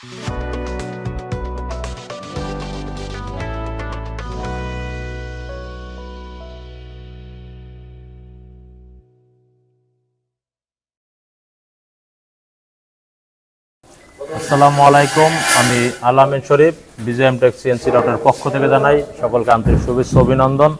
আসসালামু আলাইকুম, আমি আলামিন শরীফ বিজিএম টেক সিএনসি ডটের পক্ষ থেকে জানাই সকলকে আন্তরিক শুভেচ্ছা অভিনন্দন।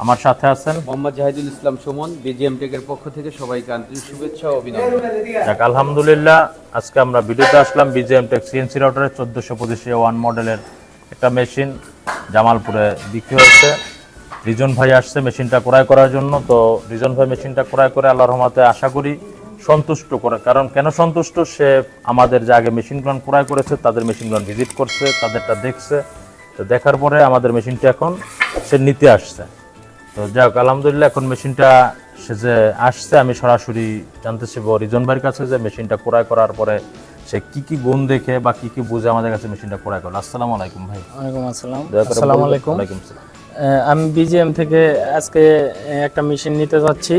আমার সাথে আছেন মোহাম্মদ জাহিদুল ইসলাম সুমন, বিজিএম টেকের পক্ষ থেকে সবাইকে আন্তরিক শুভেচ্ছা ও অভিনন্দন। যাক আলহামদুলিল্লাহ, আজকে আমরা ভিডিওতে আসলাম বিজিএম টেক সিএনসি ডটের 1425 মেশিনের একটা মেশিন জামালপুরে বিক্রি হয়েছে। রিজন ভাই আসছে মেশিনটা ক্রয় করার জন্য। তো রিজন ভাই মেশিনটা ক্রয় করে আল্লাহর রহমতে আশা করি সন্তুষ্ট করে। কারণ কেন সন্তুষ্ট, সে আমাদের যে আগে মেশিনগুলো ক্রয় করেছে তাদের মেশিনগুলো ভিজিট করছে, তাদেরটা দেখছে। তো দেখার পরে আমাদের মেশিনটা এখন সে নিতে আসছে। তো যাক আলহামদুলিল্লাহ, এখন মেশিনটা সে যে আসছে আমি সরাসরি জানতে চাইবো রিজন ভাইয়ের কাছে যে মেশিনটা ক্রয় করার পরে সে কি কি গুণ দেখে বা কি কি বুঝে আমাদের কাছে মেশিনটা ক্রয় করলো। আসসালামু আলাইকুম ভাই। ওয়ালাইকুম আসসালাম। আসসালামু আলাইকুম। আমি বিজিএম থেকে আজকে একটা মেশিন নিতে যাচ্ছি।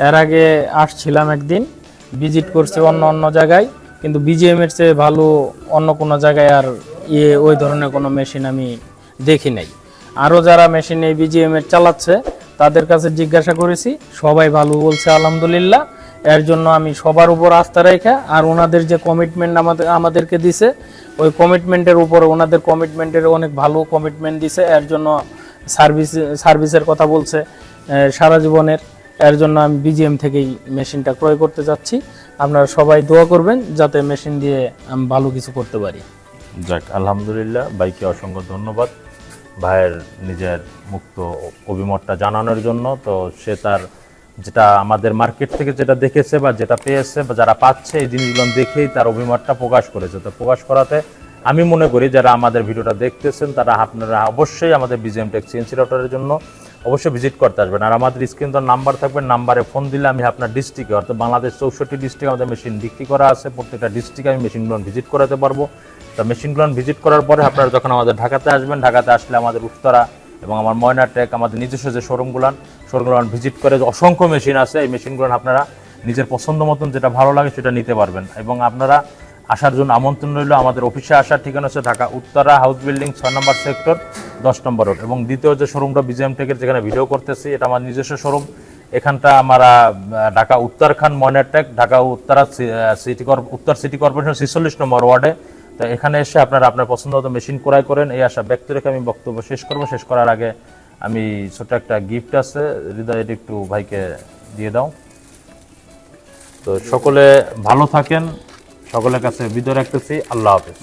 এর আগে আসছিলাম একদিন, ভিজিট করছি অন্য জায়গায়, কিন্তু বিজিএম এর চেয়ে ভালো অন্য কোনো জায়গায় আর ওই ধরনের কোনো মেশিন আমি দেখি নাই। আরও যারা মেশিন এই বিজিএম এর চালাচ্ছে তাদের কাছে জিজ্ঞাসা করেছি, সবাই ভালো বলছে আলহামদুলিল্লাহ। এর জন্য আমি সবার উপর আস্থা রেখে, আর ওনাদের যে কমিটমেন্ট আমাদেরকে দিছে, ওই কমিটমেন্টের উপরে ওনাদের কমিটমেন্টের অনেক ভালো কমিটমেন্ট দিছে। এর জন্য সার্ভিসের কথা বলছে সারা জীবনের। এর জন্য আমি বিজিএম থেকেই মেশিনটা ক্রয় করতে যাচ্ছি। আপনারা সবাই দোয়া করবেন যাতে মেশিন দিয়ে আমি ভালো কিছু করতে পারি। যাক আলহামদুলিল্লাহ, ভাইকে অসংখ্য ধন্যবাদ ভাইয়ের নিজের মুক্ত অভিমতটা জানানোর জন্য। তো সে তার যেটা আমাদের মার্কেট থেকে যেটা দেখেছে বা যেটা পেয়েছে বা যারা পাচ্ছে এই জিনিসগুলো দেখেই তার অভিমতটা প্রকাশ করেছে। তো প্রকাশ করাতে আমি মনে করি যারা আমাদের ভিডিওটা দেখতেছেন তারা আপনারা অবশ্যই আমাদের বিজিএম টেক সিএনসি ডটের জন্য অবশ্যই ভিজিট করতে আসবেন। আর আমাদের স্ক্রিন তো নাম্বার থাকবে, নাম্বারে ফোন দিলে আমি আপনার ডিস্ট্রিক্টে অর্থাৎ বাংলাদেশ 64 ডিস্ট্রিক্টে আমাদের মেশিন বিক্রি করা আছে। প্রত্যেকটা ডিস্ট্রিক্টে আমি মেশিনগুলো ভিজিট করাতে পারবো। তা মেশিনগুলো ভিজিট করার পরে আপনারা যখন আমাদের ঢাকাতে আসবেন, ঢাকাতে আসলে আমাদের উত্তরা এবং আমার ময়না টেক আমাদের নিজস্ব যে শোরুমগুলো ভিজিট করে অসংখ্য মেশিন আছে। এই মেশিনগুলো আপনারা নিজের পছন্দ মতন যেটা ভালো লাগে সেটা নিতে পারবেন। এবং আপনারা আসার জন্য আমন্ত্রণ রইল। আমাদের অফিসে আসার ঠিকানা হচ্ছে ঢাকা উত্তরা হাউস বিল্ডিং 6 নম্বর সেক্টর 10 নম্বর রোড। এবং দ্বিতীয় যে শোরুমটা বিজিএম টেকের যেখানে ভিডিও করতেছি এটা আমার নিজস্ব শোরুম। এখানটা আমরা ঢাকা উত্তরখান ময়না টেক, ঢাকা উত্তরা উত্তর সিটি কর্পোরেশন 46 নম্বর ওয়ার্ডে। তো এখানে এসে আপনারা আপনার পছন্দ মতো মেশিন ক্রয় করেন। এই আশা ব্যক্ত রেখে আমি বক্তব্য শেষ করব। শেষ করার আগে আমি ছোট একটা গিফট আছে, হৃদয় একটু ভাইকে দিয়ে দাও। তো সকলে ভালো থাকেন, সকলের কাছে বিদায় রাখতেছি। আল্লাহ হাফেজ।